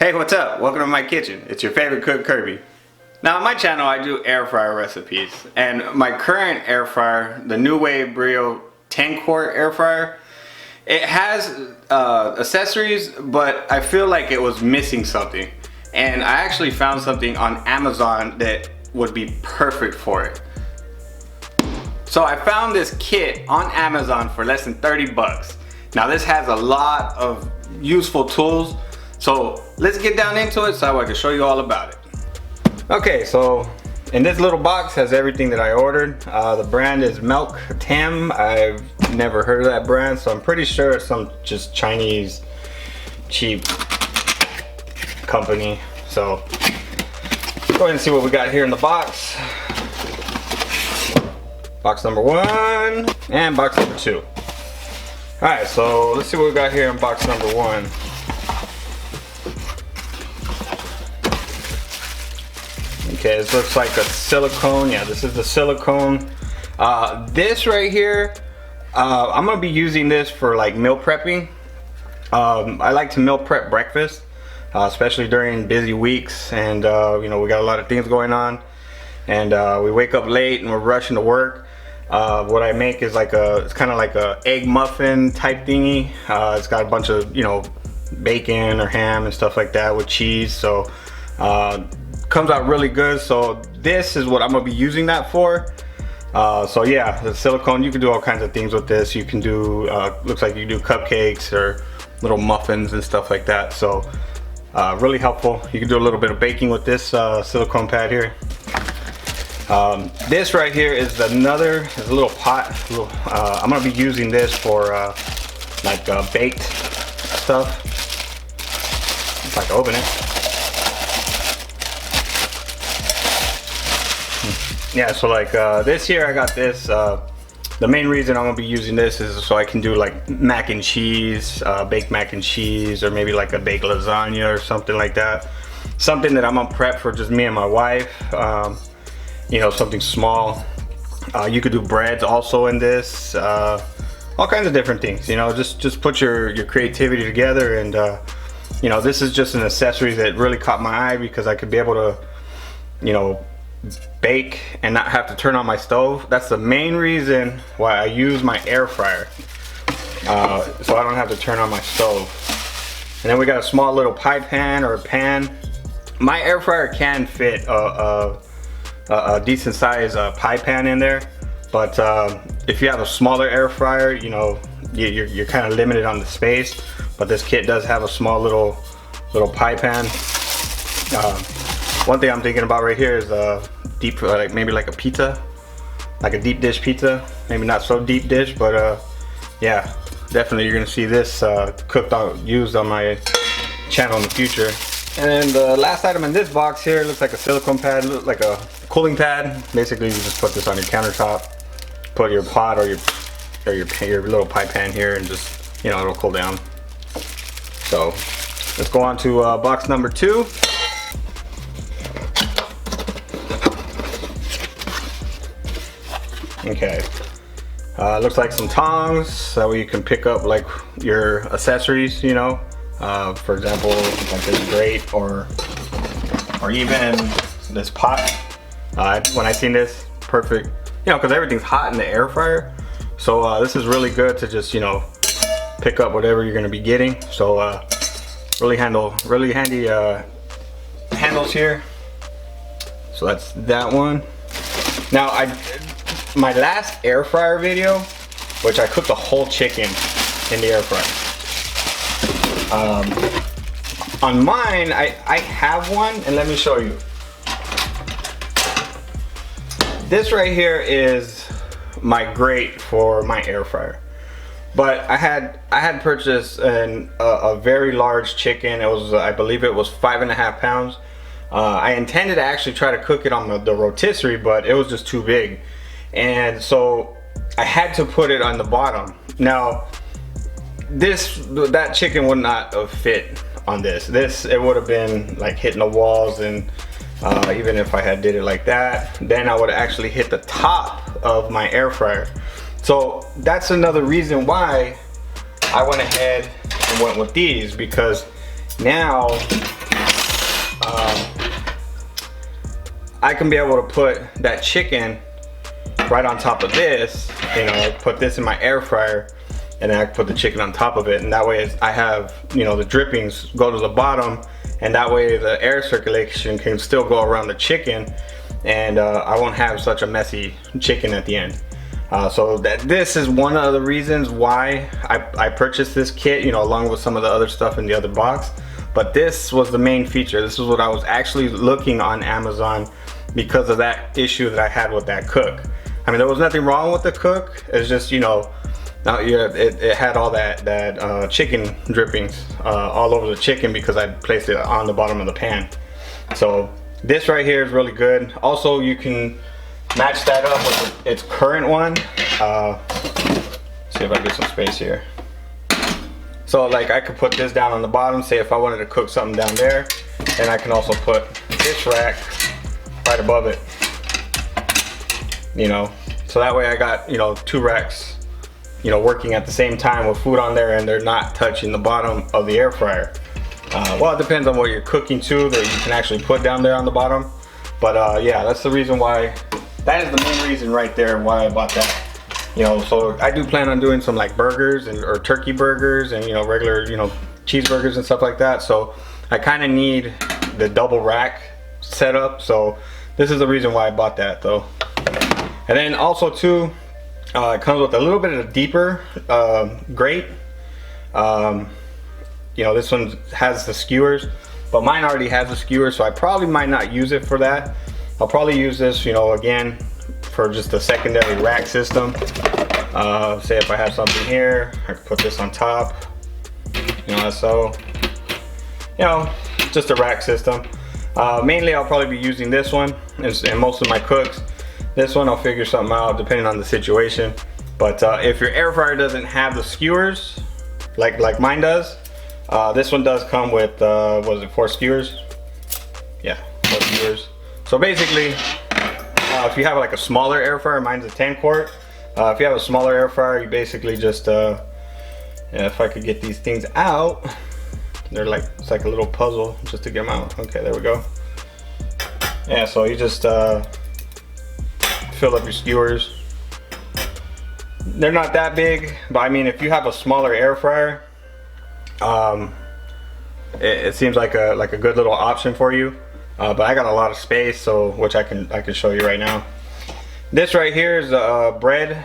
Hey, what's up? Welcome to my kitchen. It's your favorite cook, Kirby. Now on my channel I do air fryer recipes, and my current air fryer, the Nuwave Brio 10 quart air fryer, it has accessories, but I feel like it was missing something, and I actually found something on Amazon that would be perfect for it. So I found this kit on Amazon for less than 30 bucks. Now this has a lot of useful tools, so let's get down into it so I can show you all about it. Okay, so in this little box has everything that I ordered. The brand is Milk Tam. I've never heard of that brand, so I'm pretty sure it's some just Chinese cheap company. So go ahead and see what we got here in the box. Box number 1 and box number 2. Alright, so let's see what we got here in box number 1. Okay, this looks like a silicone. Yeah, this is the silicone. This right here, I'm gonna be using this for like meal prepping. I like to meal prep breakfast, especially during busy weeks, and you know, we got a lot of things going on, and we wake up late and we're rushing to work. What I make is like it's kind of like a egg muffin type thingy. It's got a bunch of, you know, bacon or ham and stuff like that with cheese. So comes out really good. So this is what I'm gonna be using that for. So yeah, the silicone, you can do all kinds of things with this. You can do looks like you can do cupcakes or little muffins and stuff like that. So really helpful. You can do a little bit of baking with this silicone pad here. This right here is a little pot. I'm gonna be using this for like baked stuff. If I can open it. Yeah, so like this here, I got this. The main reason I'm gonna be using this is so I can do like mac and cheese, baked mac and cheese, or maybe like a baked lasagna or something like that. Something that I'm gonna prep for just me and my wife. You know, something small. You could do breads also in this. All kinds of different things. You know, just put your creativity together, and you know, this is just an accessory that really caught my eye because I could be able to, you know, bake and not have to turn on my stove. That's the main reason why I use my air fryer, so I don't have to turn on my stove. And then we got a small little pie pan or a pan. My air fryer can fit a decent size pie pan in there, but if you have a smaller air fryer, you know, you're kind of limited on the space. But this kit does have a small little pie pan. One thing I'm thinking about right here is deep, like maybe like a pizza, like a deep dish pizza. Maybe not so deep dish, but yeah, definitely you're gonna see this used on my channel in the future. And then the last item in this box here looks like a silicone pad, looks like a cooling pad. Basically, you just put this on your countertop, put your pot or your little pie pan here, and just, you know, it'll cool down. So let's go on to box number 2. Okay, looks like some tongs, so you can pick up like your accessories, you know. For example, like this grate or even this pot. When I seen this, perfect, you know, because everything's hot in the air fryer. So this is really good to just, you know, pick up whatever you're gonna be getting. So really handy handles here. So that's that one. Now my last air fryer video, which I cooked a whole chicken in the air fryer. On mine, I have one, and let me show you. This right here is my grate for my air fryer. But I had purchased a very large chicken. It was, I believe it was 5.5 pounds. I intended to actually try to cook it on the rotisserie, but it was just too big. And so I had to put it on the bottom. Now, that chicken would not have fit on this. It would have been like hitting the walls, and even if I had did it like that, then I would have actually hit the top of my air fryer. So that's another reason why I went ahead and went with these, because now I can be able to put that chicken right on top of this, you know, put this in my air fryer, and then I can put the chicken on top of it, and that way I have, you know, the drippings go to the bottom, and that way the air circulation can still go around the chicken, and I won't have such a messy chicken at the end. So this is one of the reasons why I purchased this kit, you know, along with some of the other stuff in the other box. But this was the main feature. This is what I was actually looking on Amazon because of that issue that I had with that cook. I mean, there was nothing wrong with the cook. It's just, you know, it had all that chicken drippings all over the chicken because I placed it on the bottom of the pan. So this right here is really good. Also, you can match that up with its current one. See if I get some space here. So like I could put this down on the bottom, say if I wanted to cook something down there, and I can also put this rack right above it, you know, so that way I got, you know, 2 racks, you know, working at the same time with food on there, and they're not touching the bottom of the air fryer. Well, it depends on what you're cooking to that you can actually put down there on the bottom, but yeah, that's the reason why. That is the main reason right there why I bought that. You know, so I do plan on doing some like burgers or turkey burgers and, you know, regular, you know, cheeseburgers and stuff like that. So I kind of need the double rack setup. So this is the reason why I bought that though. And then also too, it comes with a little bit of a deeper grate. You know, this one has the skewers, but mine already has the skewers, so I probably might not use it for that. I'll probably use this, you know, again, for just a secondary rack system. Say if I have something here, I can put this on top, you know, so, you know, just a rack system. Mainly I'll probably be using this one and most of my cooks. This one I'll figure something out depending on the situation. But if your air fryer doesn't have the skewers, like mine does, this one does come with, what is it, 4 skewers? Yeah, 4 skewers. So basically, if you have like a smaller air fryer, mine's a 10 quart. If you have a smaller air fryer, you basically just, yeah, if I could get these things out, they're like, it's like a little puzzle just to get them out. Okay, there we go. Yeah, so you just fill up your skewers. They're not that big, but I mean, if you have a smaller air fryer, it seems like a good little option for you. But I got a lot of space, so which I can show you right now. This right here is a bread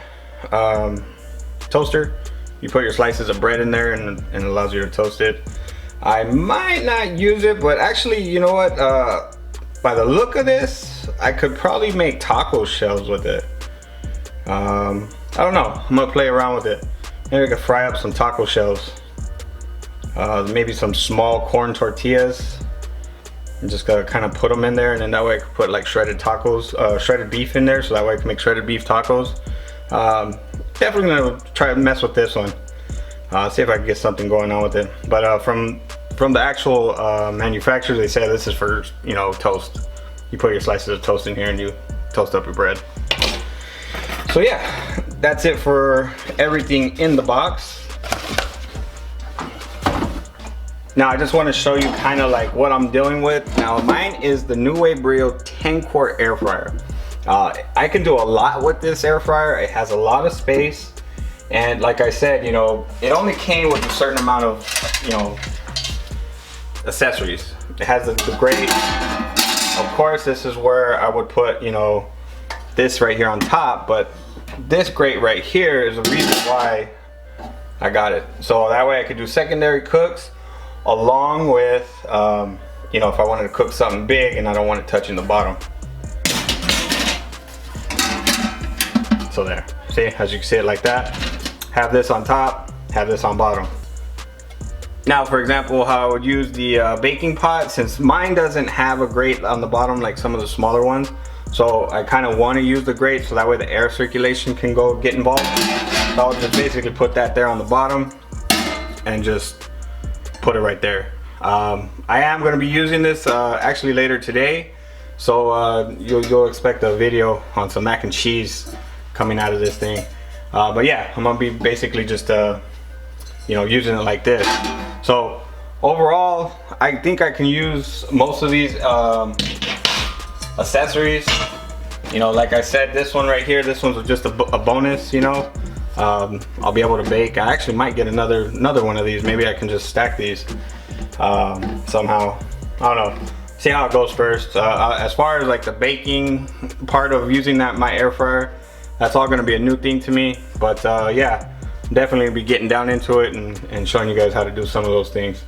toaster. You put your slices of bread in there, and it allows you to toast it. I might not use it, but actually, you know what? By the look of this, I could probably make taco shells with it. I don't know. I'm gonna play around with it. Maybe I could fry up some taco shells. Maybe some small corn tortillas. I'm just gonna kind of put them in there, and then that way I can put like shredded tacos, shredded beef in there, so that way I can make shredded beef tacos. Definitely gonna try to mess with this one. See if I can get something going on with it. But from the actual manufacturers, they say this is for, you know, toast. You put your slices of toast in here and you toast up your bread. So yeah, that's it for everything in the box. Now I just want to show you kind of like what I'm dealing with. Now mine is the Nuwave Brio 10 quart air fryer. I can do a lot with this air fryer. It has a lot of space, and like I said, you know, it only came with a certain amount of, you know, accessories. It has the grate. Of course, this is where I would put, you know, this right here on top, but this grate right here is the reason why I got it. So that way I could do secondary cooks, along with, you know, if I wanted to cook something big and I don't want it touching the bottom. So there, see, as you can see it like that. Have this on top, have this on bottom. Now, for example, how I would use the baking pot, since mine doesn't have a grate on the bottom like some of the smaller ones, so I kind of want to use the grate so that way the air circulation can get involved. So I'll just basically put that there on the bottom and just put it right there. I am going to be using this actually later today, so you'll expect a video on some mac and cheese coming out of this thing. But yeah, I'm going to be basically just you know, using it like this. So overall, I think I can use most of these accessories. You know, like I said, this one right here, this one's just a bonus, you know. I'll be able to bake. I actually might get another one of these. Maybe I can just stack these somehow. I don't know. See how it goes first. As far as like the baking part of using my air fryer, that's all gonna be a new thing to me. But yeah, definitely be getting down into it and showing you guys how to do some of those things.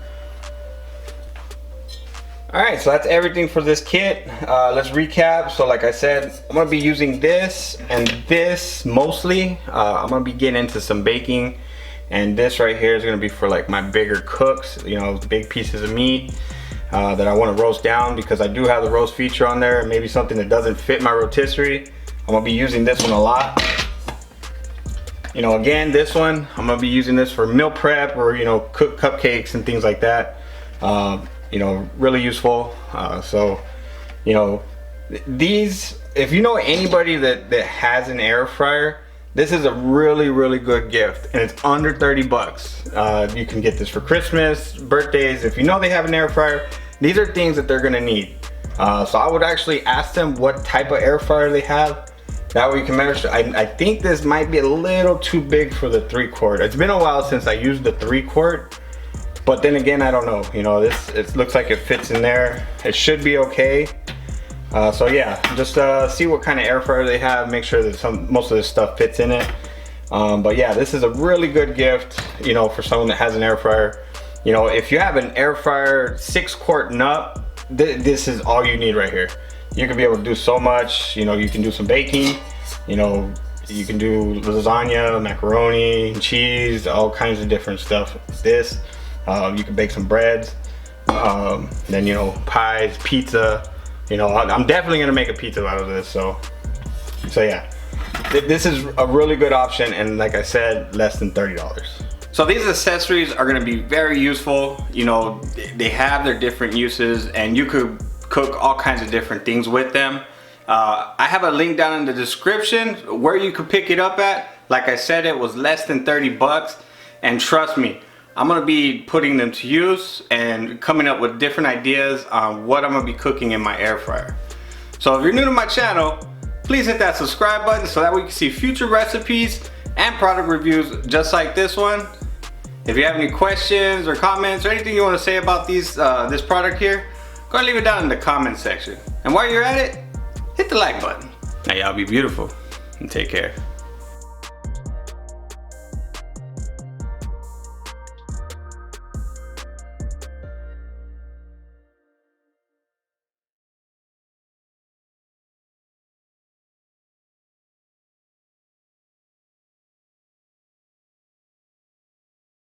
Alright, so that's everything for this kit. Let's recap. So like I said, I'm going to be using this and this mostly. I'm going to be getting into some baking. And this right here is going to be for like my bigger cooks, you know, big pieces of meat that I want to roast down, because I do have the roast feature on there. Maybe something that doesn't fit my rotisserie. I'm going to be using this one a lot. You know, again, this one, I'm going to be using this for meal prep or, you know, cook cupcakes and things like that. You know, really useful. So, you know, these, if you know anybody that has an air fryer, this is a really good gift, and it's under 30 bucks. You can get this for Christmas, birthdays. If you know they have an air fryer, these are things that they're gonna need. So I would actually ask them what type of air fryer they have. That way you can measure. I think this might be a little too big for the 3-quart. It's been a while since I used the 3-quart. But then again, I don't know, you know, it looks like it fits in there. It should be okay. So yeah, just see what kind of air fryer they have, make sure that most of this stuff fits in it. But yeah, this is a really good gift, you know, for someone that has an air fryer. You know, if you have an air fryer 6-quart nut, this is all you need right here. You can be able to do so much. You know, you can do some baking, you know, you can do lasagna, macaroni, cheese, all kinds of different stuff. This. You can bake some breads, then, you know, pies, pizza. You know, I'm definitely gonna make a pizza out of this. So yeah, this is a really good option, and like I said, less than $30. So these accessories are gonna be very useful. You know, they have their different uses, and you could cook all kinds of different things with them. I have a link down in the description where you could pick it up at. Like I said, it was less than 30 bucks, and trust me, I'm gonna be putting them to use and coming up with different ideas on what I'm gonna be cooking in my air fryer. So if you're new to my channel, please hit that subscribe button so that we can see future recipes and product reviews just like this one. If you have any questions or comments or anything you want to say about this product here, go and leave it down in the comment section. And while you're at it, hit the like button. Now y'all be beautiful and take care.